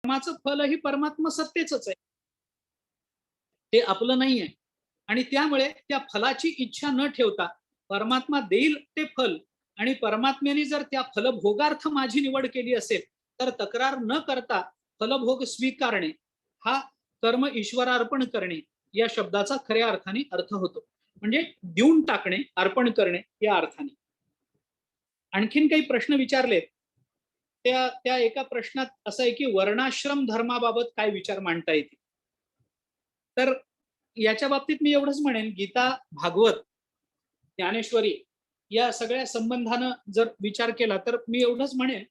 कर्माचं फलही परमात्मा सत्तेच आहे, ते आपलं नाही आहे. आणि त्यामुळे त्या फलाची इच्छा न ठेवता परमात्मा देईल ते फल, आणि परमात्म्याने जर त्या फलभोगार्थ माझी निवड केली असेल तर तक्रार न करता फलभोग स्वीकारणे हा कर्म ईश्वरार्पण करणे या शब्दाचा खऱ्या अर्थाने अर्थ होतो. म्हणजे देऊन टाकणे, अर्पण करणे या अर्थाने. आणखीन काही प्रश्न विचारलेत. त्या एका प्रश्नात असं आहे की वर्णाश्रम धर्माबाबत काय विचार मांडता येतील. तर याच्या बाबतीत मी एवढंच म्हणेन, गीता, भागवत, ज्ञानेश्वरी या सगळ्या संबंधानं जर विचार केला तर मी एवढंच म्हणेन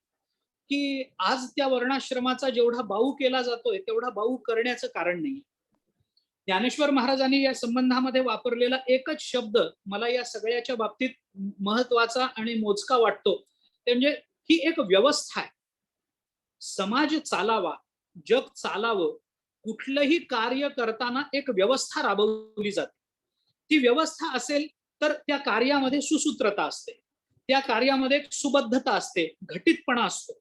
की आज त्या वर्णाश्रमाचा जेवढा बाऊ केला जातोय तेवढा बाऊ करण्याचं कारण नाही. ज्ञानेश्वर महाराजांनी या संबंधामध्ये वापरलेला एकच शब्द मला या सगळ्याच्या बाबतीत महत्वाचा आणि मोजका वाटतो, ते म्हणजे ही एक व्यवस्था आहे. समाज चालावा, जग चालावं, कुठलंही कार्य करताना एक व्यवस्था राबवली जाते. ती व्यवस्था असेल तर त्या कार्यामध्ये सुसूत्रता असते, त्या कार्यामध्ये सुबद्धता असते, घटितपणा असतो.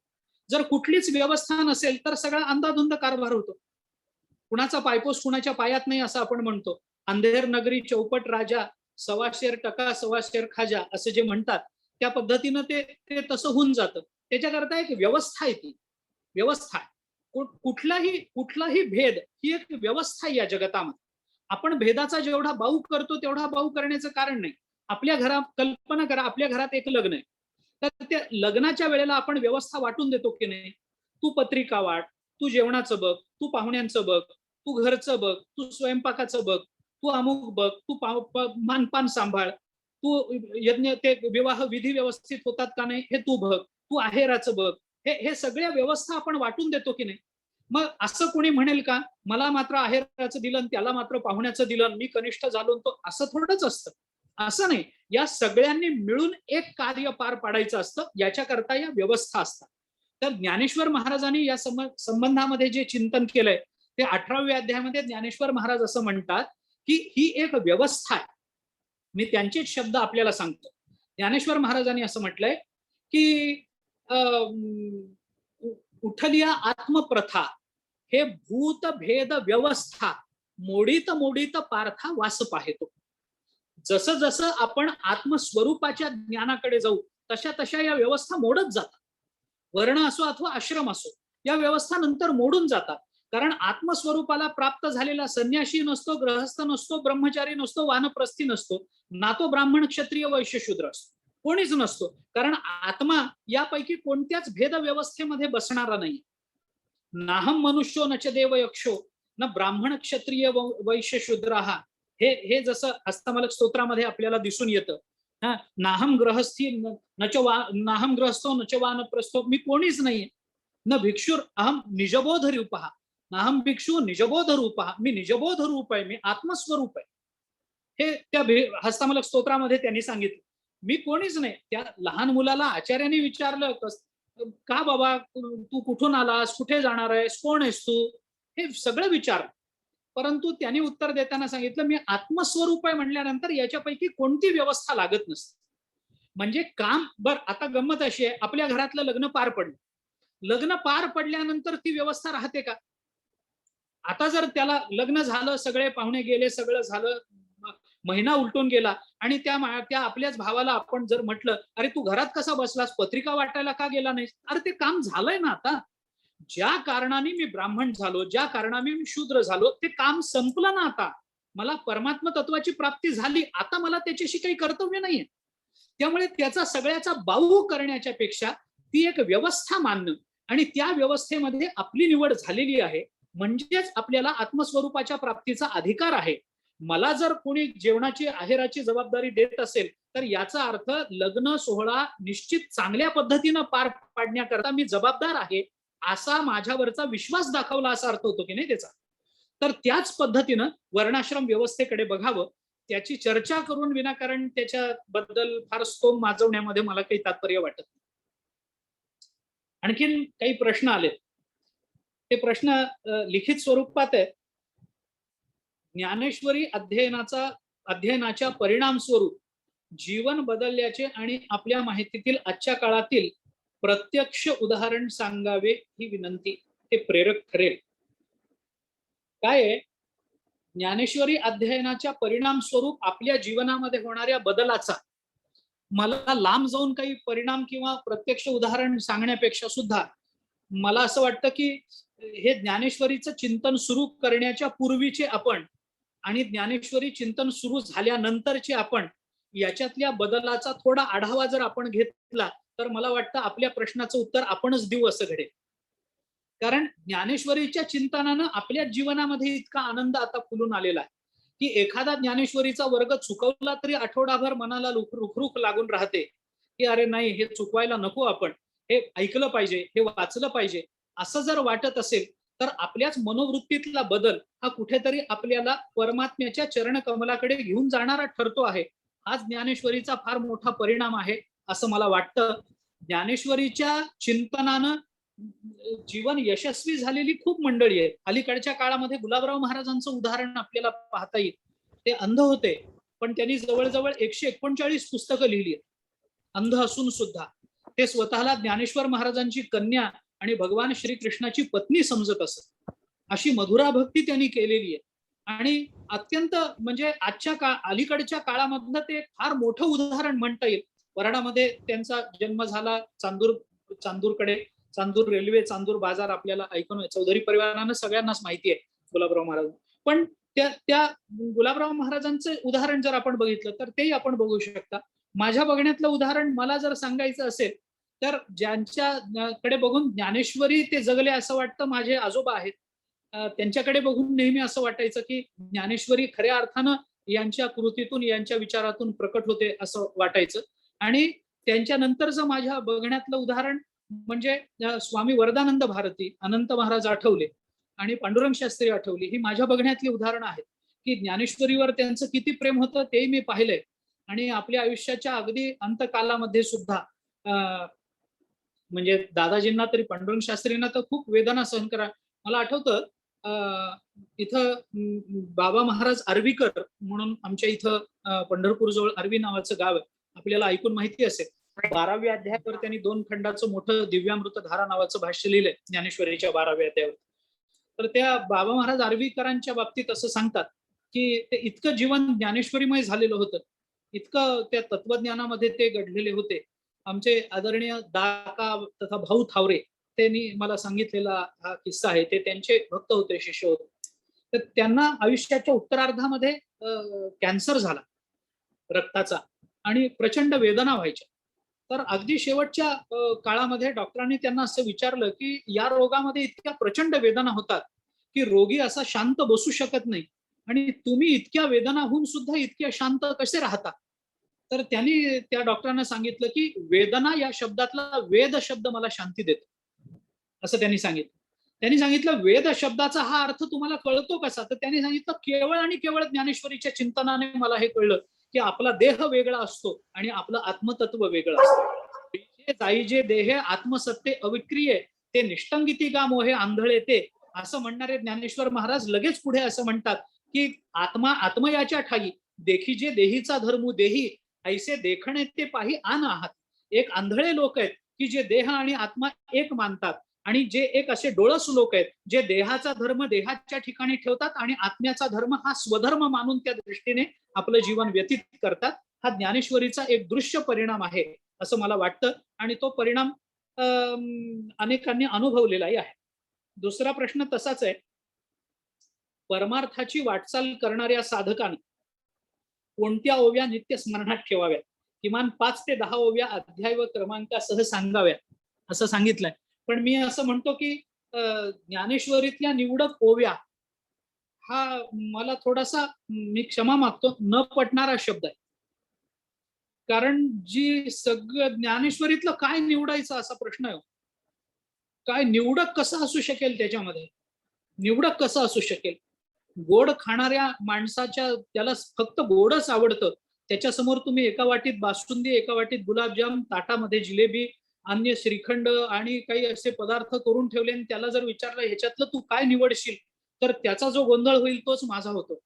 जर कुठलीच व्यवस्था नसेल तर सगळा अंधाधुंद कारभार होतो. कुणाचा पायपोस कुणाच्या पायात नाही असं आपण म्हणतो. अंधेर नगरी चौपट राजा, सवाशेर टका सवाशेर खाजा असं जे म्हणतात त्या पद्धतीनं ते तसं होऊन जातं. त्याच्याकरता एक व्यवस्था आहे, ती व्यवस्था आहे. कुठलाही भेद ही एक व्यवस्था आहे या जगतामध्ये. आपण भेदाचा जेवढा बाऊ करतो तेवढा बाऊ करण्याचं कारण नाही. आपल्या घरात कल्पना करा, आपल्या घरात एक लग्न आहे, तर त्या लग्नाच्या वेळेला आपण व्यवस्था वाटून देतो की नाही. तू पत्रिका वाट, तू जेवणाचं बघ, तू पाहुण्यांचं बघ, तू घरचं बघ, तू स्वयंपाकाचं बघ, तू अमुक बघ, तू मानपान सांभाळ, तू यज्ञ ते विवाह विधी व्यवस्थित होतात का नाही हे तू बघ, तू आहेराचं बघ. हे सगळ्या व्यवस्था आपण वाटून देतो की नाही. मग असं कोणी म्हणेल का, मला मात्र आहेराचं दिलं, त्याला मात्र पाहुण्याचं दिलं, मी कनिष्ठ झालो, तो असं थोडंच असतं. असं नाही. या सगळ्यांनी मिळून एक कार्य पार पाडायचं असतं, याच्याकरता या व्यवस्था असतात. तर ज्ञानेश्वर महाराजांनी या संबंधामध्ये जे चिंतन केलंय ते 18व्या अध्यायामध्ये ज्ञानेश्वर महाराज असं म्हणतात की ही एक व्यवस्था आहे. मी त्यांचेच शब्द आपल्याला सांगतो. ज्ञानेश्वर महाराजांनी असं म्हटलंय की उठलिया आत्मप्रथा हे भूत भेद व्यवस्था मोडीत मोडीत पार्था वास पाहेतो. जसं जसं आपण आत्मस्वरूपाच्या ज्ञानाकडे जाऊ तशा तशा या व्यवस्था मोडत जातात. वर्ण असो अथवा आश्रम असो, या व्यवस्था नंतर मोडून जातात. कारण आत्मस्वरूपाला प्राप्त झालेला संन्यासी नसतो, ग्रहस्थ नसतो, ब्रह्मचारी नसतो, वानप्रस्थी नसतो, ना तो ब्राह्मण, क्षत्रिय, वैश्य, शूद्र असतो, कोणीच नसतो. कारण आत्मा यापैकी कोणत्याच भेद व्यवस्थेमध्ये बसणारा नाही. नाहम मनुष्यो न च देव यक्षो न ब्राह्मण क्षत्रिय वैश्य शूद्र हा, हे जसं हस्तमलक स्तोत्रामध्ये आपल्याला दिसून येतं. नाहम ग्रहस्थी नाहम ग्रहस्थो न च वानप्रस्थो, मी कोणीच नाहीये. न भिक्षुर अहम निजबोध रूपहा, नाहम भिक्षु निजबोध रूपहा, मी निजबोध रूप आहे, मी आत्मस्वरूप आहे. हे त्या हस्तमलक स्तोत्रामध्ये त्यांनी सांगितलं. मी कोणीच नाही. त्या लहान मुलाला आचार्याने विचारलं, का बाबा तू कुठून आलास, कुठे जाणार आहेस, कोण आहेस तू, हे सगळं विचार. परंतु त्यांनी उत्तर देताना सांगितलं, मी आत्मस्वरूप आहे म्हणल्यानंतर याच्यापैकी कोणती व्यवस्था लागत नसते. म्हणजे काम आता गंमत अशी आहे, आपल्या घरातलं लग्न पार पडलं, लग्न पार पडल्यानंतर ती व्यवस्था राहते का. आता जर त्याला लग्न झालं, सगळे पाहुणे गेले, सगळं झालं, महिना उलटून गेला आणि त्या आपल्याच भावाला आपण जर म्हटलं, अरे तू घरात कसा बसलास, पत्रिका वाटायला का गेला नाहीस, अरे ते काम झालंय ना. आता ज्या कारणाने मी ब्राह्मण झालो, ज्या कारणाने मी शूद्र झालो, ते काम संपलं ना. आता मला परमात्मा तत्वाची प्राप्ती झाली, आता मला त्याच्याशी काही कर्तव्य नाहीये. त्यामुळे त्याचा सगळ्याचा बाऊ करण्याच्या पेक्षा ती एक व्यवस्था मानणं आणि त्या व्यवस्थेमध्ये आपली निवड झालेली आहे, म्हणजेच आपल्याला आत्मस्वरूपाच्या प्राप्तीचा अधिकार आहे. मला जर कोणी जेवणाची आहेराची जबाबदारी देत असेल तर याचा अर्थ लग्न सोहळा निश्चित चांगल्या पद्धतीनं पार पाडण्याकरता मी जबाबदार आहे असा माझ्यावरचा विश्वास दाखवला असा अर्थ होतो की नाही त्याचा. तर त्याच पद्धतीनं वर्णाश्रम व्यवस्थेकडे बघावं. त्याची चर्चा करून विनाकारण त्याच्याबद्दल फार स्तोम माजवण्यामध्ये मला काही तात्पर्य वाटत नाही. आणखीन काही प्रश्न आले, ते प्रश्न लिखित स्वरूपात आहे. ज्ञानेश्वरी अध्ययनाच्या परिणाम स्वरूप जीवन बदलल्याचे आणि आपल्या माहितीतील आजच्या काळातील प्रत्यक्ष उदाहरण सांगावे ही विनंती. ते प्रेरक ठरेल. काय आहे, ज्ञानेश्वरी अध्ययनाच्या परिणाम स्वरूप आपल्या जीवनामध्ये होणाऱ्या बदलाचा मला लांब जाऊन काही परिणाम किंवा प्रत्यक्ष उदाहरण सांगण्यापेक्षा सुद्धा मला असं वाटतं की हे ज्ञानेश्वरीचं चिंतन सुरू करण्याच्या पूर्वीचे आपण आणि ज्ञानेश्वरी चिंतन सुरू झाल्यानंतरचे आपण याच्यातल्या बदलाचा थोडा आढावा जर आपण घेतला तर मला वाटतं आपल्या प्रश्नाचं उत्तर आपणच देऊ असं घडेल. कारण ज्ञानेश्वरीच्या चिंतनानं आपल्या जीवनामध्ये इतका आनंद आता फुलून आलेला आहे की एखादा ज्ञानेश्वरीचा वर्ग चुकवला तरी आठवडाभर मनाला रुखरुख लागून राहते की अरे नाही, हे चुकवायला नको, आपण हे ऐकलं पाहिजे, हे वाचलं पाहिजे. असं जर वाटत असेल तर आपल्याच मनोवृत्तीतला बदल हा कुठेतरी आपल्याला परमात्म्याच्या चरणकमलाकडे घेऊन जाणारा ठरतो आहे. हाच ज्ञानेश्वरीचा फार मोठा परिणाम आहे असं मला वाटतं. ज्ञानेश्वरीच्या चिंतनानं जीवन यशस्वी झालेली खूप मंडळी आहे. अलीकडच्या काळामध्ये गुलाबराव महाराजांचं उदाहरण आपल्याला पाहता येईल. ते अंध होते पण त्यांनी जवळजवळ 139 पुस्तकं लिहिली आहेत, अंध असून सुद्धा. ते स्वतःला ज्ञानेश्वर महाराजांची कन्या आणि भगवान श्रीकृष्णाची पत्नी समजत असत. अशी मधुरा भक्ती त्यांनी केलेली आहे. आणि अत्यंत म्हणजे अलीकडच्या काळामधलं ते फार मोठं उदाहरण म्हणता येईल. वराडामध्ये त्यांचा जन्म झाला, चांदूरकडे. चांदूर रेल्वे, चांदूर बाजार आपल्याला ऐकून चौधरी परिवारानं सगळ्यांनाच माहिती आहे गुलाबराव महाराज. पण त्या गुलाबराव महाराजांचं उदाहरण जर आपण बघितलं तर तेही आपण बघू शकता. माझ्या बघण्यातलं उदाहरण मला जर सांगायचं असेल तर ज्यांच्याकडे बघून ज्ञानेश्वरी ते जगले असं वाटतं माझे आजोबा आहेत. त्यांच्याकडे बघून नेहमी असं वाटायचं की ज्ञानेश्वरी खऱ्या अर्थानं यांच्या कृतीतून, यांच्या विचारातून प्रकट होते असं वाटायचं. आणि त्यांच्या नंतरचं माझ्या बघण्यातलं उदाहरण म्हणजे स्वामी वरदानंद भारती, अनंत महाराज आठवले आणि पांडुरंग शास्त्री आठवले ही माझ्या बघण्यातली उदाहरणं आहेत की ज्ञानेश्वरीवर त्यांचं किती प्रेम होतं तेही मी पाहिलंय. आणि आपल्या आयुष्याच्या अगदी अंतकालामध्ये सुद्धा म्हणजे दादाजींना तरी, पांडुरंग शास्त्रींना तर खूप वेदना सहन करा. मला आठवतं इथं बाबा महाराज आर्वीकर म्हणून आमच्या इथं पंढरपूर जवळ आर्वी नावाचं गाव आहे, आपल्याला ऐकून माहिती असेल. 12व्या अध्यायावर त्यांनी 2 खंडाचं मोठं दिव्यामृत धारा नावाचं भाष्य लिहिलंय ज्ञानेश्वरीच्या 12व्या अध्यायावर. तर त्या बाबा महाराज आर्वीकरांच्या बाबतीत असं सांगतात की ते इतकं जीवन ज्ञानेश्वरीमय झालेलं होतं, इतकं त्या तत्वज्ञानामध्ये ते घडलेले होते. आमचे आदरणीय दाका तथा भाऊ थावरे त्यांनी मला सांगितलेला हा किस्सा आहे. ते त्यांचे भक्त होते, शिष्य होते. तर त्यांना आयुष्याच्या उत्तरार्धामध्ये कॅन्सर झाला रक्ताचा आणि प्रचंड वेदना व्हायच्या. तर अगदी शेवटच्या काळामध्ये डॉक्टरांनी त्यांना असं विचारलं की या रोगामध्ये इतक्या प्रचंड वेदना होतात की रोगी असा शांत बसू शकत नाही आणि तुम्ही इतक्या वेदना होऊन सुद्धा इतक्या शांत कसे राहता. तर त्यांनी त्या डॉक्टरांना सांगितलं की वेदना या शब्दातला वेद शब्द मला शांती देतो असं त्यांनी सांगितलं. त्यांनी सांगितलं वेद शब्दाचा हा अर्थ तुम्हाला कळतो कसा, तर त्यांनी सांगितलं केवळ आणि केवळ ज्ञानेश्वरीच्या चिंतनाने मला हे कळलं की आपला देह वेगळा असतो आणि आपलं आत्मतत्व वेगळं असतं. जाई जे देह आत्मसत्ते अविक्रिय ते निष्ठंगिती गा मोहे आंधळे ते, असं म्हणणारे ज्ञानेश्वर महाराज लगेच पुढे असं म्हणतात की आत्मा आत्मयाच्या ठाई देखी जे देहीचा धर्म देही ऐसे देखणे ते पाही आन आहात. एक आंधळे लोक आहेत की जे देह आणि आत्मा एक मानतात आणि जे एक असे डोळस लोक आहेत जे देहाचा धर्म देहाच्या ठिकाणी ठेवतात आणि आत्म्याचा धर्म हा स्वधर्म मानून त्या दृष्टीने आपलं जीवन व्यतीत करतात. हा ज्ञानेश्वरीचा एक दृश्य परिणाम आहे असं मला वाटतं आणि तो परिणाम अनेकांनी अनुभवलेलाही आहे. दुसरा प्रश्न तसाच आहे, परमार्थाची वाटचाल करणाऱ्या साधकांनी कोणत्या ओव्या नित्य स्मरणात ठेवाव्यात, किमान 5 ते 10 ओव्या अध्याय व क्रमांकासह सांगाव्यात असं सांगितलंय. पण मी असं म्हणतो की ज्ञानेश्वरीतल्या निवडक ओव्या हा मला थोडासा, मी क्षमा मागतो, न पटणारा शब्द आहे. कारण जी सगळं ज्ञानेश्वरीतलं काय निवडायचं असा प्रश्न आहे. काय निवडक कसं असू शकेल त्याच्यामध्ये, निवडक कसं असू शकेल. गोड खाणाऱ्या माणसाच्या त्याला फक्त गोडच आवडतं. त्याच्यासमोर तुम्ही एका वाटीत बासुंदी, एका वाटीत गुलाबजाम, ताटामध्ये जिलेबी, अन्य श्रीखंड आणि काही असे पदार्थ करून ठेवले आणि त्याला जर विचारलं ह्याच्यातलं तू काय निवडशील, तर त्याचा जो गोंधळ होईल तोच माझा होतो.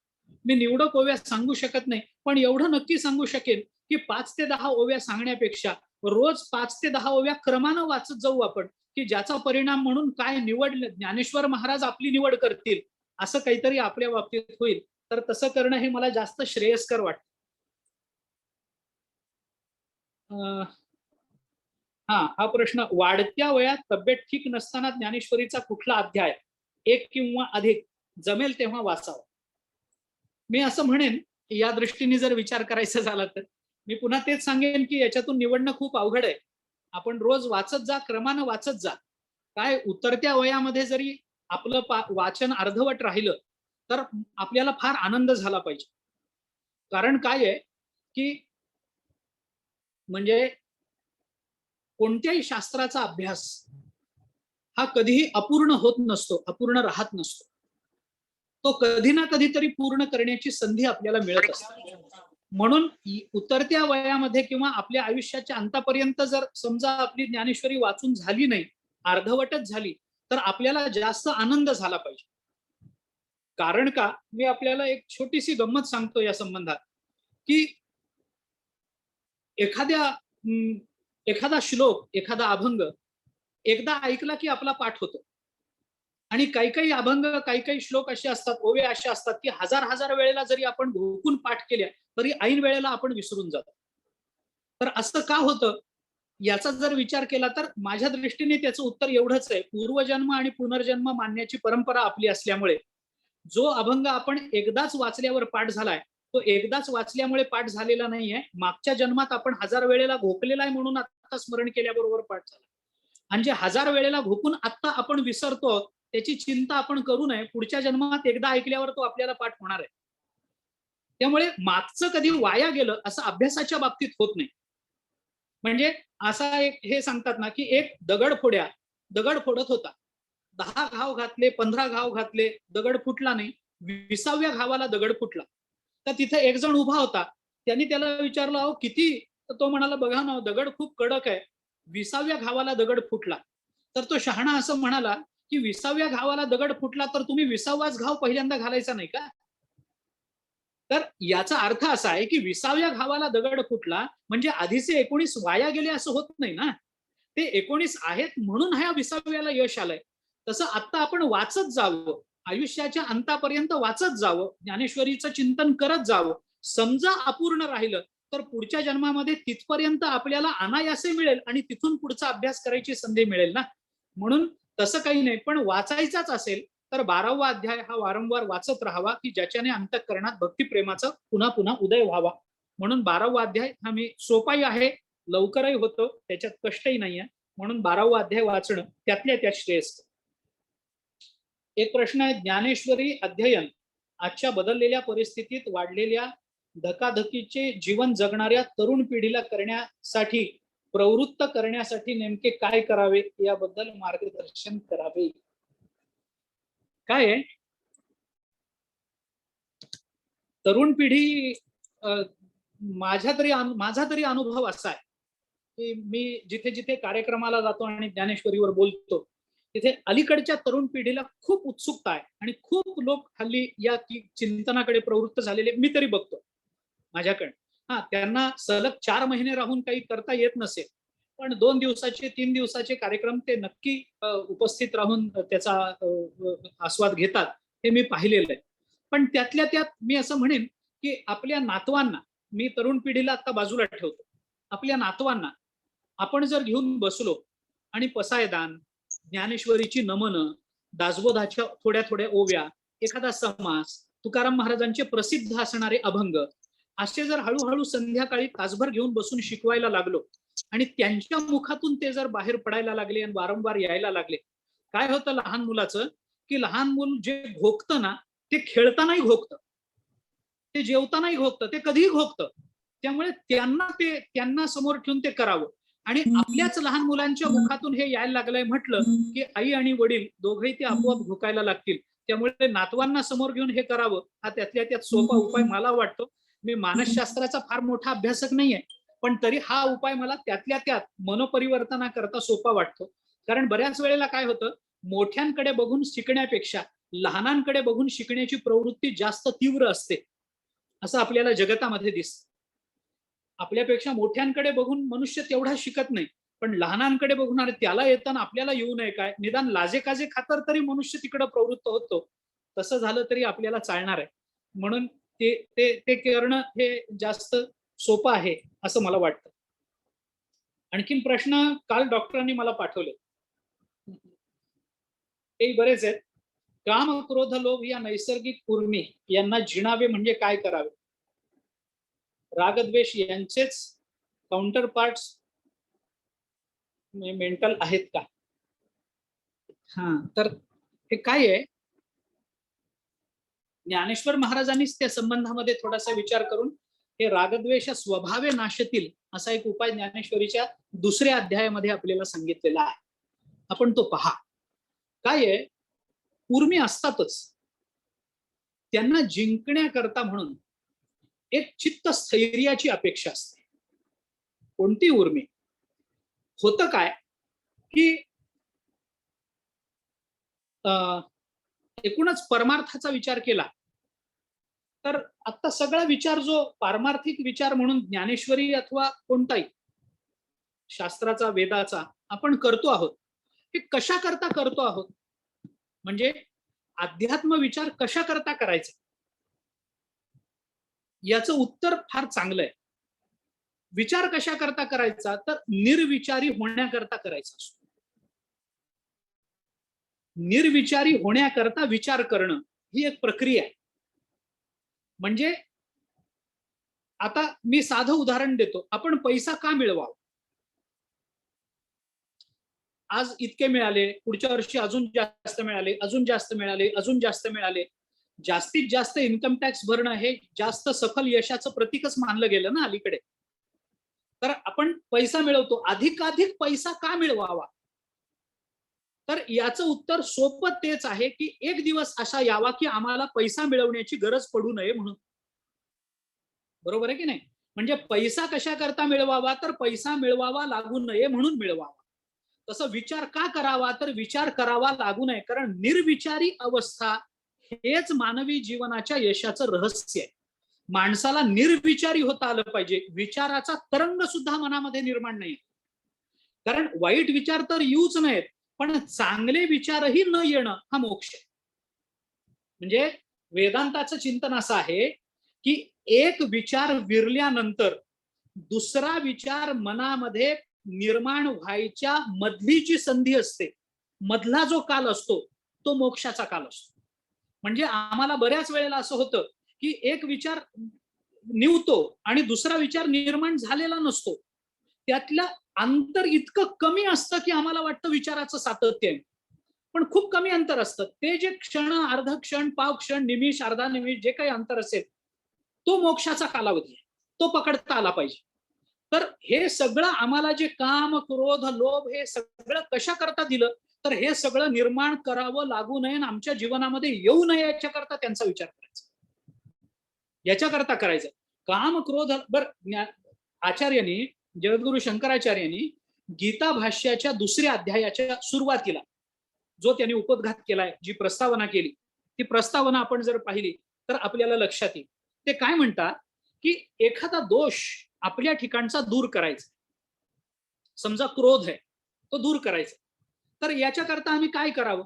मी निवडक ओव्या सांगू शकत नाही, पण एवढं नक्की सांगू शकेल की 5 ते 10 ओव्या सांगण्यापेक्षा रोज 5 ते 10 ओव्या क्रमानं वाचत जाऊ आपण, की ज्याचा परिणाम म्हणून काय निवड ज्ञानेश्वर महाराज आपली निवड करतील असं काहीतरी आपल्या बाबतीत होईल. तर तसं करणं हे मला जास्त श्रेयस्कर वाटतं. हा प्रश्न, वाढत्या वयात तब्येत ठीक नसताना ज्ञानेश्वरीचा कुठला अध्याय एक किंवा अधिक जमेल तेव्हा वाचावा? मी असं म्हणेन, या दृष्टीने जर विचार करायचा झाला तर मी पुन्हा तेच सांगेन की याच्यातून निवडणं खूप अवघड आहे. आपण रोज वाचत जा, क्रमानं वाचत जा. काय उतरत्या वयामध्ये जरी आपलं वाचन अर्धवट राहिलं तर आपल्याला फार आनंद झाला पाहिजे. कारण काय आहे की म्हणजे कोणत्याही शास्त्राचा अभ्यास हा कधीही अपूर्ण होत नसतो, अपूर्ण राहत नसतो. तो कधी ना कधीतरी पूर्ण करण्याची संधी आपल्याला मिळत असते. म्हणून उतरत्या वयामध्ये किंवा आपल्या आयुष्याच्या अंतापर्यंत जर समजा आपली ज्ञानेश्वरी वाचून झाली नाही, अर्धवटच झाली, तर आपल्याला जास्त आनंद झाला पाहिजे. कारण का, मी आपल्याला एक छोटीशी गंमत सांगतो या संबंधात, की एखादा श्लोक, एखादा अभंग एकदा ऐकला की आपला पाठ होतो. आणि काही काही अभंग, काही काही श्लोक असे असतात, ओव्या असे असतात की हजार हजार वेळेला जरी आपण घोकून पाठ केल्या तरी ऐन वेळेला आपण विसरून जातो. तर असं का होतं याचा जर विचार केला तर माझ्या दृष्टीने त्याचं उत्तर एवढंच आहे, पूर्वजन्म आणि पुनर्जन्म मानण्याची परंपरा आपली असल्यामुळे जो अभंग आपण एकदाच वाचल्यावर पाठ झालाय तो एकदाच वाचल्यामुळे पाठ झालेला नाहीये. मागच्या जन्मात आपण हजार वेळेला घोकलेला आहे म्हणून आता स्मरण केल्याबरोबर पाठ झाला. आणि जे हजार वेळेला घोकून आता आपण विसरतो त्याची चिंता आपण करू नये. पुढच्या जन्मात एकदा ऐकल्यावर तो आपल्याला पाठ होणार आहे. त्यामुळे मागचं कधी वाया गेलं असं अभ्यासाच्या बाबतीत होत नाही. म्हणजे असा एक हे सांगतात ना की एक दगड फोडत होता. 10 घाव घातले, 15 घाव घातले, दगड फुटला नाही. 20व्या घावाला दगड फुटला. तर तिथे एक जण उभा होता. त्यांनी त्याला विचारलं, अहो किती? तर तो म्हणाला, बघा ना दगड खूप कडक आहे, 20व्या घावाला दगड फुटला. तर तो शहाणा असं म्हणाला की 20व्या घावाला दगड फुटला तर तुम्ही 20वाच घाव पहिल्यांदा घालायचा नाही का? तर याचा अर्थ असा आहे की 20व्या घावाला दगड फुटला म्हणजे आधीचे 19 वाया गेले असं होत नाही ना. ते 19 आहेत म्हणून ह्या 20व्याला यश आलंय. तसं आता आपण वाचत जावं, आयुष्याच्या अंतापर्यंत वाचत जावं, ज्ञानेश्वरीचं चिंतन करत जावं. समजा अपूर्ण राहिलं तर पुढच्या जन्मामध्ये तिथपर्यंत आपल्याला अनायासे मिळेल आणि तिथून पुढचा अभ्यास करायची संधी मिळेल ना. म्हणून तसं काही नाही, पण वाचायचाच असेल तर 12वा अध्याय हा वारंवार वाचत राहावा की ज्याच्याने अंतःकरणात भक्तिप्रेमाचा पुन्हा पुन्हा उदय व्हावा. म्हणून 12वा अध्याय हा मी सोपाही आहे, लवकरही होतो, त्याच्यात कष्टही नाहीये. म्हणून 12वा अध्याय वाचणं त्यातल्या त्यात श्रेयस्कर. एक प्रश्न आहे, ज्ञानेश्वरी अध्ययन आजच्या बदललेल्या परिस्थितीत वाढलेल्या धकाधकीचे जीवन जगणाऱ्या तरुण पिढीला करण्यासाठी प्रवृत्त करण्यासाठी नेमके काय करावे याबद्दल मार्गदर्शन करावे. काय आहे, तरुण पिढी माझा तरी अनुभव असा आहे की मी जिथे जिथे कार्यक्रमाला जातो आणि ज्ञानेश्वरीवर बोलतो तिथे अलीकडच्या तरुण पिढीला खूप उत्सुकता आहे आणि खूप लोक हल्ली या चिंतनाकडे प्रवृत्त झालेले मी तरी बघतो माझ्याकडे. त्यांना सलग 4 महिने राहून काही करता येत नसेल पण 2 दिवसाचे 3 दिवसाचे कार्यक्रम ते नक्की उपस्थित राहून त्याचा आस्वाद घेतात, हे मी पाहिलेलं आहे. पण त्यातल्या त्यात मी असं म्हणेन की आपल्या नातवांना, मी तरुण पिढीला आता बाजूला ठेवतो, आपल्या नातवांना आपण जर घेऊन बसलो आणि पसायदान, ज्ञानेश्वरीची नमनं, दासबोधाच्या थोड्या थोड्या ओव्या, एखादा समास, तुकाराम महाराजांचे प्रसिद्ध असणारे अभंग असे जर हळूहळू संध्याकाळी तासभर घेऊन बसून शिकवायला लागलो आणि त्यांच्या मुखातून ते जर बाहेर पडायला लागले आणि वारंवार यायला लागले, काय होतं लहान मुलाचं की लहान मूल जे घोकतं ना ते खेळतानाही घोकतं, ते जेवतानाही घोकतं, ते कधीही घोकतं. त्यामुळे त्यांना समोर ठेवून ते करावं. आणि आपल्याच लहान मुलांच्या मुखातून हे यायला लागलंय म्हटलं की आई आणि वडील दोघेही ते आपोआप घोकायला लागतील. त्यामुळे नातवांना समोर घेऊन हे करावं हा त्यातल्या त्यात सोपा उपाय मला वाटतो. मी मानसशास्त्राचा फार मोठा अभ्यासक नाहीये पण तरी हा उपाय मला त्यातल्या त्यात मनोपरिवर्तनाकरता सोपा वाटतो. कारण बऱ्याच वेळेला काय होतं, मोठ्यांकडे बघून शिकण्यापेक्षा लहानांकडे बघून शिकण्याची प्रवृत्ती जास्त तीव्र असते असं आपल्याला जगतामध्ये दिसतं. आपल्यापेक्षा मोठ्यांकडे बघून मनुष्य तेवढा शिकत नाही, पण लहानांकडे बघून अरे त्याला येताना आपल्याला येऊ नये काय, निदान लाजे काजे खातर तरी मनुष्य तिकडे प्रवृत्त होतो. तसं झालं तरी आपल्याला चालणार आहे. म्हणून ते ते ते करणं हे जास्त सोपं आहे असं मला वाटतं. आणखीन प्रश्न काल डॉक्टरांनी मला पाठवले, ते बरेच आहेत. काम, क्रोध, लोभ या नैसर्गिक उर्मी यांना जिणावे म्हणजे काय करावे? रागद्वेष यांचेच काउंटर पार्ट्स मेंटल आहेत का? हा, तर हे काय आहे, ज्ञानेश्वर महाराजांनीच त्या संबंधामध्ये थोडासा विचार करून हे रागद्वेष स्वभावे नाशतील असा एक उपाय ज्ञानेश्वरीच्या दुसऱ्या अध्यायामध्ये आपल्याला सांगितलेला आहे. आपण तो पहा. काय आहे, उर्मी असतातच, त्यांना जिंकण्याकरता म्हणून एक चित्त स्थैर्याची अपेक्षा असते. कोणती उर्मी? होतं काय की एकूणच परमार्थाचा विचार केला तर आता सगळा विचार जो पारमार्थिक विचार म्हणून ज्ञानेश्वरी अथवा कोणताही शास्त्राचा, वेदाचा आपण करतो आहोत, हे कशा करता करतो आहोत? म्हणजे अध्यात्म विचार कशा करता करायचा, याचं उत्तर फार चांगलं आहे. विचार कशा करता करायचा? तर निर्विचारी होण्याकरता करायचा असतो. निर्विचारी होण्याकरता विचार करणं ही एक प्रक्रिया आहे. म्हणजे आता मी साधं उदाहरण देतो. आपण पैसा का मिळवावा? आज इतके मिळाले, पुढच्या वर्षी अजून जास्त मिळाले, अजून जास्त मिळाले, अजून जास्त मिळाले. जास्तीत जास्त इन्कम टॅक्स भरणं हे जास्त सफल यशाचं प्रतीकच मानलं गेलं ना अलीकडे. तर आपण पैसा मिळवतो, अधिकाधिक पैसा का मिळवावा? तर याचं उत्तर सोपं तेच आहे की एक दिवस असा यावा की आम्हाला पैसा मिळवण्याची गरज पडू नये म्हणून. बरोबर आहे की नाही? म्हणजे पैसा कशा करता मिळवावा? तर पैसा मिळवावा लागू नये म्हणून मिळवावा. तसं विचार का करावा? तर विचार करावा लागू नये. कारण निर्विचारी अवस्था हेच मानवी जीवनाच्या यशाचं रहस्य आहे. माणसाला निर्विचारी होता आलं पाहिजे. विचाराचा तरंग सुद्धा मनामध्ये निर्माण नाही. कारण वाईट विचार तर येऊच नयेत, पण चांगले विचारही न येणं हा मोक्ष आहे. म्हणजे वेदांताचं चिंतन असं आहे की एक विचार विरल्यानंतर दुसरा विचार मनामध्ये निर्माण व्हायच्या मधली जी संधी असते, मधला जो काल असतो, तो मोक्षाचा काल असतो. म्हणजे आम्हाला बऱ्याच वेळेला असं होतं की एक विचार निवतो आणि दुसरा विचार निर्माण झालेला नसतो. त्यातलं अंतर इतकं कमी असतं की आम्हाला वाटतं विचाराचं सातत्य आहे, पण खूप कमी अंतर असतं. ते जे क्षण, अर्ध क्षण, पाव क्षण, निमिष, अर्धा निमिष जे काही अंतर असेल, तो मोक्षाचा कालावधी आहे. तो पकडता आला पाहिजे. तर हे सगळं आम्हाला जे काम, क्रोध, लोभ हे सगळं कशा करता दिलं? तर हे सगळं निर्माण करावं लागू नये आणि आमच्या जीवनामध्ये येऊ नये याच्याकरता त्यांचा विचार करायचा. याच्याकरता करायचं. काम, क्रोध आचार्यांनी, जगद्गुरु शंकराचार्यांनी गीता भाष्याच्या दुसऱ्या अध्यायाच्या सुरुवातीला जो त्यांनी उपद्घात केलाय, जी प्रस्तावना केली, ती प्रस्तावना आपण जर पाहिली तर आपल्याला लक्षात येईल. ते काय म्हणतात की एखादा दोष आपल्या ठिकाणचा दूर करायचा. समजा क्रोध आहे, तो दूर करायचा. तर याच्याकरता आम्ही काय करावं?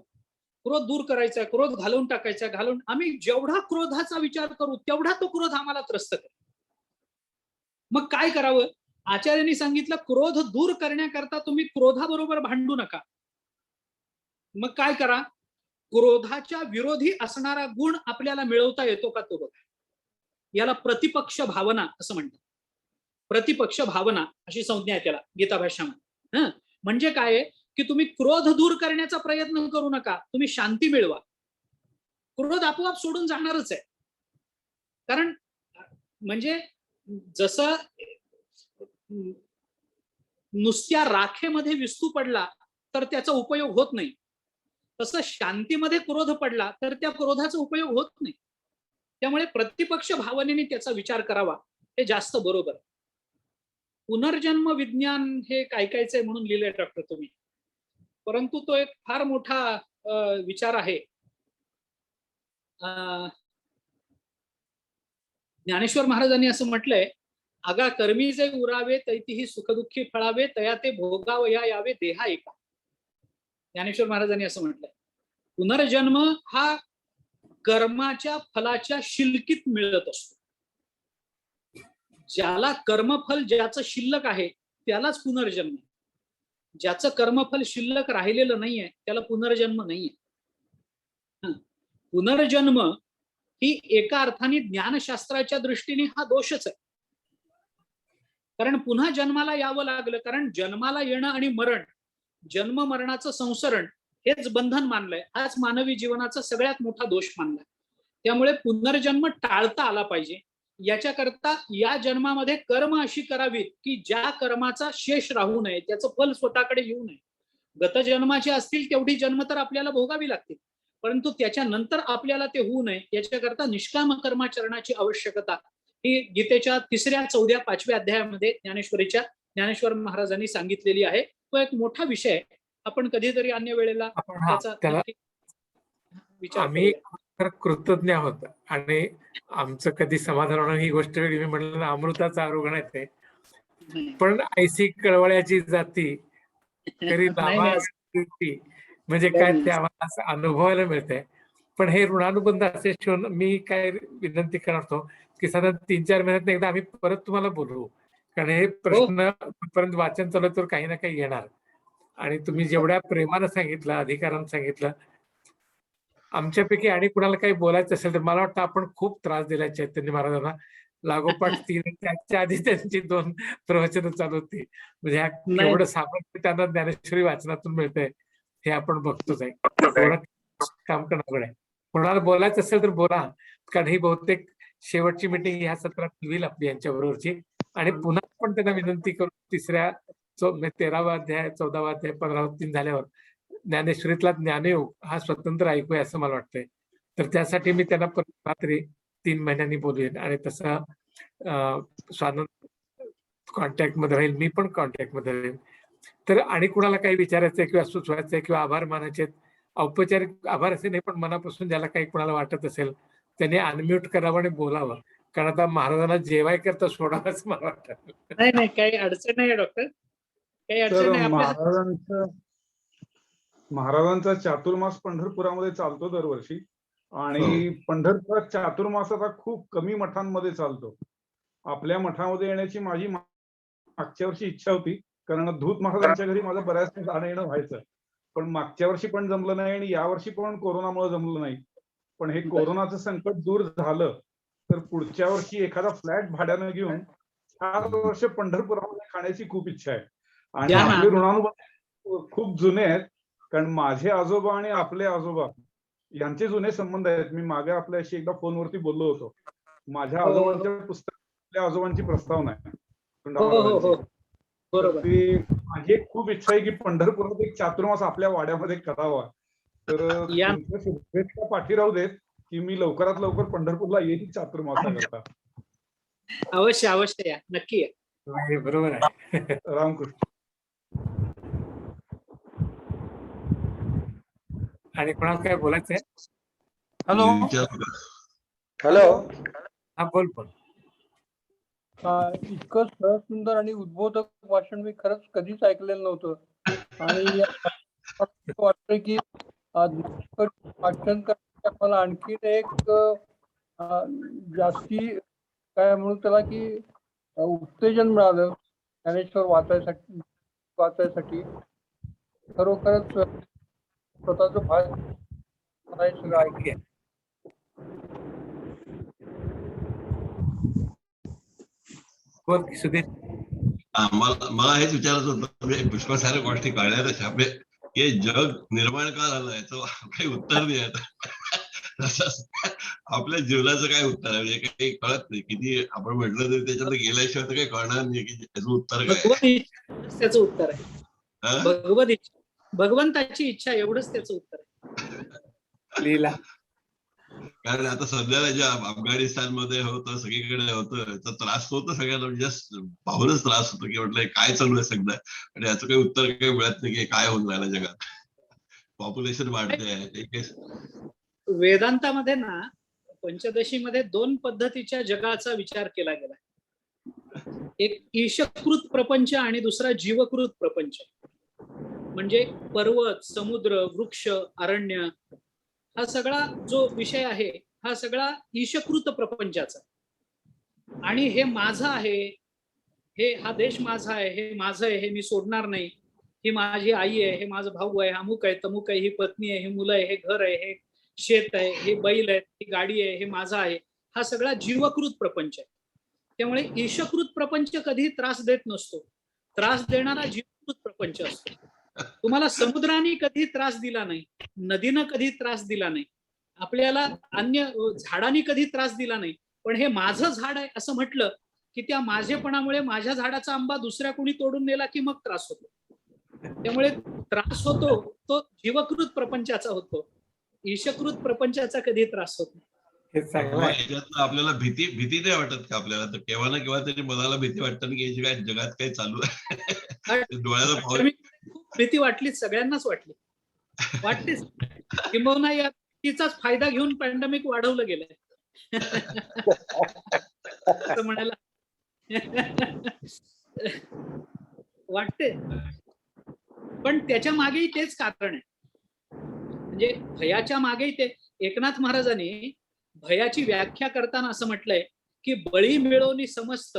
क्रोध दूर करायचा, क्रोध घालवून टाकायचा. घालून आम्ही जेवढा क्रोधाचा विचार करू तेवढा तो क्रोध आम्हाला त्रस्त करेल. मग काय करावं? आचार्यांनी सांगितलं, क्रोध दूर करण्याकरता तुम्ही क्रोधाबरोबर भांडू नका. मग काय करा? क्रोधाच्या विरोधी असणारा गुण आपल्याला मिळवता येतो का तो बघा. याला प्रतिपक्ष भावना असं म्हणतात. प्रतिपक्ष भावना अशी संज्ञा आहे त्याला गीता भाष्यामध्ये. म्हणजे काय की तुम्ही क्रोध दूर करण्याचा प्रयत्न करू नका, तुम्ही शांती मिळवा. क्रोध आपोआप सोडून जाणारच आहे. कारण म्हणजे जसं नुसत्या राखेमध्ये विस्तू पडला तर त्याचा उपयोग होत नाही, तसं शांतीमध्ये क्रोध पडला तर त्या क्रोधाचा उपयोग होत नाही. त्यामुळे प्रतिपक्ष भावनेने त्याचा विचार करावा, हे जास्त बरोबर. पुनर्जन्म विज्ञान हे काय कायच आहे म्हणून लिहिलंय डॉक्टर तुम्ही, परंतु तो एक फार मोठा विचार आहे. ज्ञानेश्वर महाराजांनी असं म्हटलंय, आगा कर्मी जे उरावे तैतीही सुखदुःखी फळावे तया ते भोगावया यावे देहा एका. ज्ञानेश्वर महाराजांनी असं म्हटलंय. पुनर्जन्म हा कर्माच्या फलाच्या शिल्लकीत मिळत असतो. ज्याला कर्मफल ज्याचं शिल्लक आहे त्यालाच पुनर्जन्म. ज्याचं कर्मफल शिल्लक राहिलेलं नाहीये त्याला पुनर्जन्म नाहीये. पुनर्जन्म ही एका अर्थाने ज्ञानशास्त्राच्या दृष्टीने हा दोषच आहे. कारण पुन्हा जन्माला यावं लागलं. कारण जन्माला येणं आणि मरण, जन्म मरणाचं संसरण हेच बंधन मानलंय. हाच मानवी जीवनाचा सगळ्यात मोठा दोष मानलाय. त्यामुळे पुनर्जन्म टाळता आला पाहिजे. याच्याकरता या जन्मामध्ये कर्म अशी करावीत की ज्या कर्माचा शेष राहू नये, त्याचं फल स्वतःकडे येऊ नये. गतजन्माचे असतील तेवढी जन्म तर आपल्याला भोगावी लागतील, परंतु त्याच्यानंतर आपल्याला ते होऊ नये याच्याकरता निष्काम कर्माचरणाची आवश्यकता ही गीतेच्या 3ऱ्या 4व्या 5व्या अध्यायामध्ये ज्ञानेश्वर महाराजांनी सांगितलेली आहे. तो एक मोठा विषय आहे. आपण कधीतरी अन्य वेळेला त्याचा विचार आम्ही कृतज्ञ आहोत आणि आमचं कधी समाधान होणार ही गोष्ट वेगळी. मी म्हणलं ना, अमृताचा आरोग्य आहे, पण ऐसी कळवळ्याची जाती तरी म्हणजे काय ते आम्हाला असं अनुभवायला मिळतंय. पण हे ऋणानुबंध असे ठेवून मी काय विनंती करतो की साधारण 3-4 महिन्यात एकदा आम्ही परत तुम्हाला बोलवू. कारण हे प्रश्न पर्यंत वाचन चालू तर काही ना काही येणार. आणि तुम्ही जेवढ्या प्रेमानं सांगितलं, अधिकारानं सांगितलं, आमच्यापैकी आणि कुणाला काही बोलायचं असेल तर मला वाटतं आपण खूप त्रास दिला चैतन्य महाराजांना. लागोपाठ 3 त्याच्या आधी त्यांची 2 प्रवचनं चालू होती. म्हणजे एवढं सामर्थ्य त्यांना ज्ञानेश्वरी वाचनातून मिळतंय हे आपण बघतोच आहे. काम करणं आहे. कोणाला बोलायचं असेल तर बोला, कारण ही बहुतेक शेवटची मीटिंग ह्या सत्रात होईल आपली यांच्या बरोबरची. आणि पुन्हा आपण त्यांना विनंती करू 13वा अध्याय, 14वा अध्याय, 15वा 3 झाल्यावर ज्ञानेश्वरीतला ज्ञानयोग हा स्वतंत्र ऐकूया असं मला वाटतंय. तर त्यासाठी मी त्यांना रात्री 3 महिन्यांनी बोलवेन आणि तसं स्वानंद कॉन्टॅक्ट मध्ये राहील, मी पण कॉन्टॅक्ट मध्ये राहील. तर आणि कुणाला काही विचारायचंय किंवा सुचवायचंय किंवा आभार मानायचे, औपचारिक आभार असे नाही पण मनापासून ज्याला काही कुणाला वाटत असेल त्यांनी अनम्यूट करावं आणि बोलावं. कारण आता महाराजांना जेवाय करता सोडावं असं मला वाटतं. नाही काही अडचण नाही डॉक्टर, काही अडचण नाही. महाराजांचा चातुर्मास पंढरपुरामध्ये चालतो दरवर्षी आणि पंढरपुरात चातुर्मासाचा खूप कमी मठांमध्ये चालतो. आपल्या मठामध्ये येण्याची माझी मागच्या वर्षी इच्छा होती, कारण धूत महाराजांच्या घरी माझं बऱ्याच जाणं येणं व्हायचं. पण मागच्या वर्षी पण जमलं नाही आणि यावर्षी पण कोरोनामुळे जमलं नाही. पण हे कोरोनाचं संकट दूर झालं तर पुढच्या वर्षी एखादा फ्लॅट भाड्यानं घेऊन 4 वर्ष पंढरपुरामध्ये खाण्याची खूप इच्छा आहे. आणि आपले ऋणानुबंध खूप जुने आहेत, कारण माझे आजोबा आणि आपले आजोबा यांचे जुने संबंध आहेत. मी मागे आपल्याशी एकदा फोनवरती बोललो होतो. माझ्या आजोबांच्या पुस्तकात आपल्या आजोबांची प्रस्तावना आहे. माझी एक खूप इच्छा आहे की पंढरपुरात एक चातुर्मास आपल्या वाड्यामध्ये करावा. तर शुभेच्छा पाठी राहू देत की मी लवकरात लवकर पंढरपूरला येईल चातुर्मासाकरता. अवश्य अवश्य या, नक्की या. बरोबर आहे. रामकृष्ण. आणि कोणाला काय बोलायचंय? हॅलो हॅलो, हा बोल. इतकं सरळ सुंदर आणि उद्बोधक भाषण मी खरंच कधीच ऐकलेलं नव्हतं. आणि वाटतंय की वाचन करण्यासाठी मला आणखीन एक जास्ती काय म्हणू त्याला की उत्तेजन मिळालं ज्ञानेश्वर वाचायसाठी. खरोखरच स्वतःच भाषण सगळं ऐकलं. मला हेच विचारायचं होतं, म्हणजे पुष्कळ गोष्टी कळल्या तशा. आपले हे जग निर्माण का झालं याचं काही उत्तर नाही आहे. आपल्या जीवनाचं काय उत्तर आहे म्हणजे काही कळत नाही. किती आपण म्हटलं तरी त्याच्यात गेल्याशिवाय तर काही कळणार नाही की त्याचं उत्तर काय. त्याचं उत्तर आहे भगवंताची इच्छा, एवढंच त्याचं उत्तर आहे. लीला. कारण आता सध्याला जे अफगाणिस्तानमध्ये होतं, सगळीकडे होतं, याचा त्रास होतो सगळ्यांना. म्हणजे पाहूनच त्रास होतो की म्हटलं काय चालू आहे सगळं, आणि याचं काही उत्तर काही मिळत नाही की काय होऊन राहिलं जगात. पॉप्युलेशन वाढते. वेदांतामध्ये ना पंचदशीमध्ये 2 पद्धतीच्या जगाचा विचार केला गेला. एक ईशकृत प्रपंच आणि दुसरा जीवकृत प्रपंच. म्हणजे पर्वत, समुद्र, वृक्ष, अरण्य हा सगळा जो विषय आहे हा सगळा ईशकृत प्रपंचाचा. आणि हे माझं आहे, हे हा देश माझा आहे, हे माझं आहे, हे मी सोडणार नाही, ही माझी आई आहे, हे माझं भाऊ आहे, अमुक आहे, तमुक आहे, ही पत्नी आहे, ही मुलं आहे, हे घर आहे, हे शेत आहे, हे बैल आहे, ही गाडी आहे, हे माझं आहे, हा सगळा जीवकृत प्रपंच आहे. त्यामुळे ईशकृत प्रपंच कधी त्रास देत नसतो, त्रास देणारा जीवकृत प्रपंच असतो. तुम्हाला समुद्राने कधी त्रास दिला नाही, नदीनं कधी त्रास दिला नाही, आपल्याला अन्य झाडांनी कधी त्रास दिला नाही. पण हे माझं झाड आहे असं म्हटलं की त्या माझेपणामुळे माझ्या झाडाचा आंबा दुसऱ्या कोणी तोडून नेला की मग त्रास होतो. त्यामुळे त्रास होतो तो जीवकृत प्रपंचाचा होतो, ईशकृत प्रपंचाचा कधी त्रास होत नाही. हे चांगलं आहे. याच्यात आपल्याला भीती नाही वाटत का आपल्याला? तर केव्हा ना केव्हा तरी मनाला भीती वाटतं की याची काय जगात काही चालू आहे. डोळ्याला पाहून खूप भीती वाटलीच, सगळ्यांनाच वाटली, वाटतेच. किंबहुना या भीतीचाच फायदा घेऊन पॅन्डेमिक वाढवलं गेलंय असं म्हणायला वाटते. पण त्याच्या मागेही तेच कारण आहे. म्हणजे भयाच्या मागेही ते. एकनाथ महाराजांनी भयाची व्याख्या करताना असं म्हटलंय की बळी मिळवणी समस्त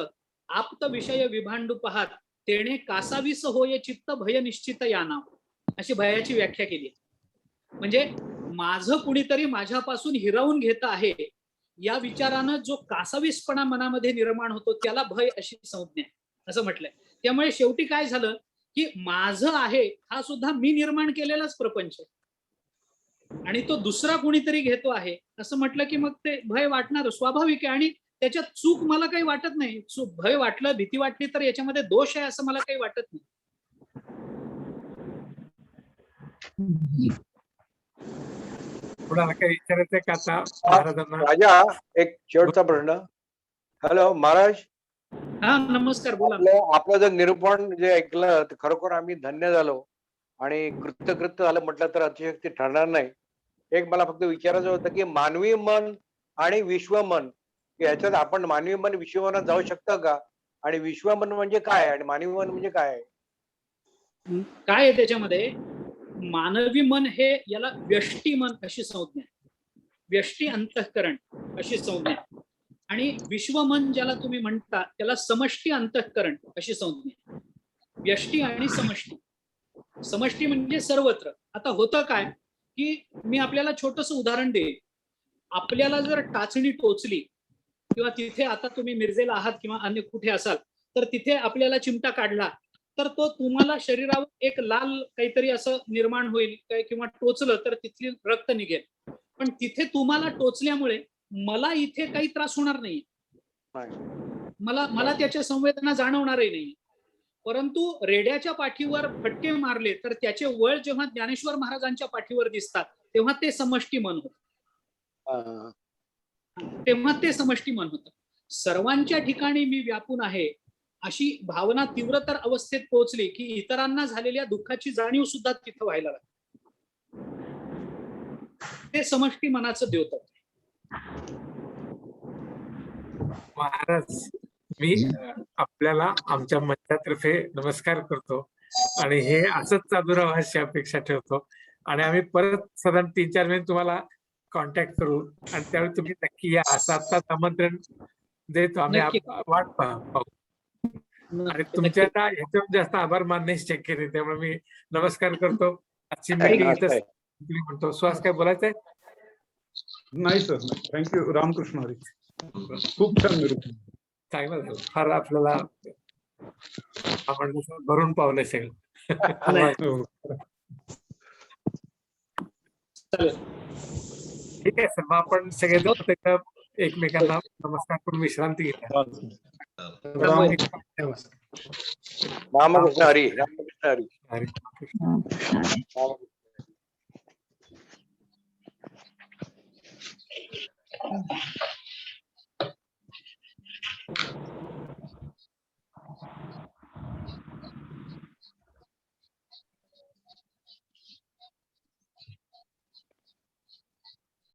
आप्त विषय विभांडू पाहात तेणे कासावीस होय चित्त भय निश्चित याना, अशी भयाची व्याख्या केली. म्हणजे माझं कुणीतरी माझ्यापासून हिरावून घेत आहे या विचारानं जो कासावीसपणा मनामध्ये निर्माण होतो त्याला भय अशी संज्ञा असं म्हटलंय. त्यामुळे शेवटी काय झालं की माझं आहे हा सुद्धा मी निर्माण केलेलाच प्रपंच आहे आणि तो दुसरा कुणीतरी घेतो आहे असं म्हटलं की मग ते भय वाटणार, स्वाभाविक आहे. आणि त्याच्यात चूक मला काही वाटत नाही. भय वाटलं, भीती वाटली तर याच्यामध्ये दोष आहे असं मला काही वाटत नाही. कोणाला काही विचारायचंय का आता महाराजांना? राजा, एक शेवटचा प्रश्न. हॅलो महाराज, हा नमस्कार, बोला. आपलं जर निरूपण जे ऐकलं तर खरोखर आम्ही धन्य झालो आणि कृतकृत्य झालं म्हटलं तर अतिशयोक्ती ठरणार नाही. एक मला फक्त विचारायचं होतं की मानवी मन आणि विश्वमन याच्यात आपण मानवी मन विश्वमनात जाऊ शकतं का? आणि विश्वमन म्हणजे काय आणि मानवी मन म्हणजे काय? काय आहे त्याच्यामध्ये? मानवी मन हे याला व्यष्टी मन अशी संज्ञा आहे, व्यष्टी अंतःकरण अशी संज्ञा आहे. आणि विश्वमन ज्याला तुम्ही म्हणता त्याला समष्टी अंतःकरण अशी संज्ञा आहे. व्यष्टी आणि समष्टी. समष्टी म्हणजे सर्वत्र. आता होतं काय की मी आपल्याला छोटंसं उदाहरण देईन. आपल्याला जर टाचणी टोचली किंवा तिथे आता तुम्ही मिरजेला आहात किंवा अन्य कुठे असाल तर तिथे आपल्याला चिमटा काढला तर तो तुम्हाला शरीरावर एक लाल काहीतरी असं निर्माण होईल किंवा टोचलं तर तिथली रक्त निघेल. पण तिथे तुम्हाला टोचल्यामुळे मला इथे काही त्रास होणार नाही, मला त्याच्या संवेदना जाणवणारही नाही. परंतु रेड्याच्या पाठीवर फटके मारले तर त्याचे वळ जेव्हा ज्ञानेश्वर महाराजांच्या पाठीवर दिसतात तेव्हा ते समष्टी मन होतं. तेव्हा ते समष्टी मन होतं. सर्वांच्या ठिकाणी मी व्यापून आहे अशी भावना तीव्रतर अवस्थेत पोहोचली की इतरांना झालेल्या दुःखाची जाणीव सुद्धा तिथं व्हायला लागते. ते समष्टी मनाचं द्योतक. महाराज, मी आपल्याला आमच्या मंचातर्फे नमस्कार करतो आणि हे असंच चालू राहावं अशी अपेक्षा ठेवतो. आणि आम्ही परत साधारण 3-4 महिने तुम्हाला कॉन्टॅक्ट करू आणि त्यावेळी तुम्ही नक्की या असं आत्ताच आमंत्रण देतो आम्ही. वाट पाहू. आणि तुमच्या ह्याच्यावर जास्त आभार मानणे शक्य नाही, त्यामुळे मी नमस्कार करतो. आजची मीटिंग इथं म्हणतो. सुहास काय बोलायचंय? नाही सर, थँक्यू. रामकृष्ण हरी. खूप छान निरूपण. चांगलं झालं. फार आपल्याला आपण भरून पावलं सगळं. ठीक आहे सर, मग आपण सगळे एकमेकांना नमस्कार करून विश्रांती घेऊया. रामकृष्ण हरी. रामकृष्ण हरी. हरी.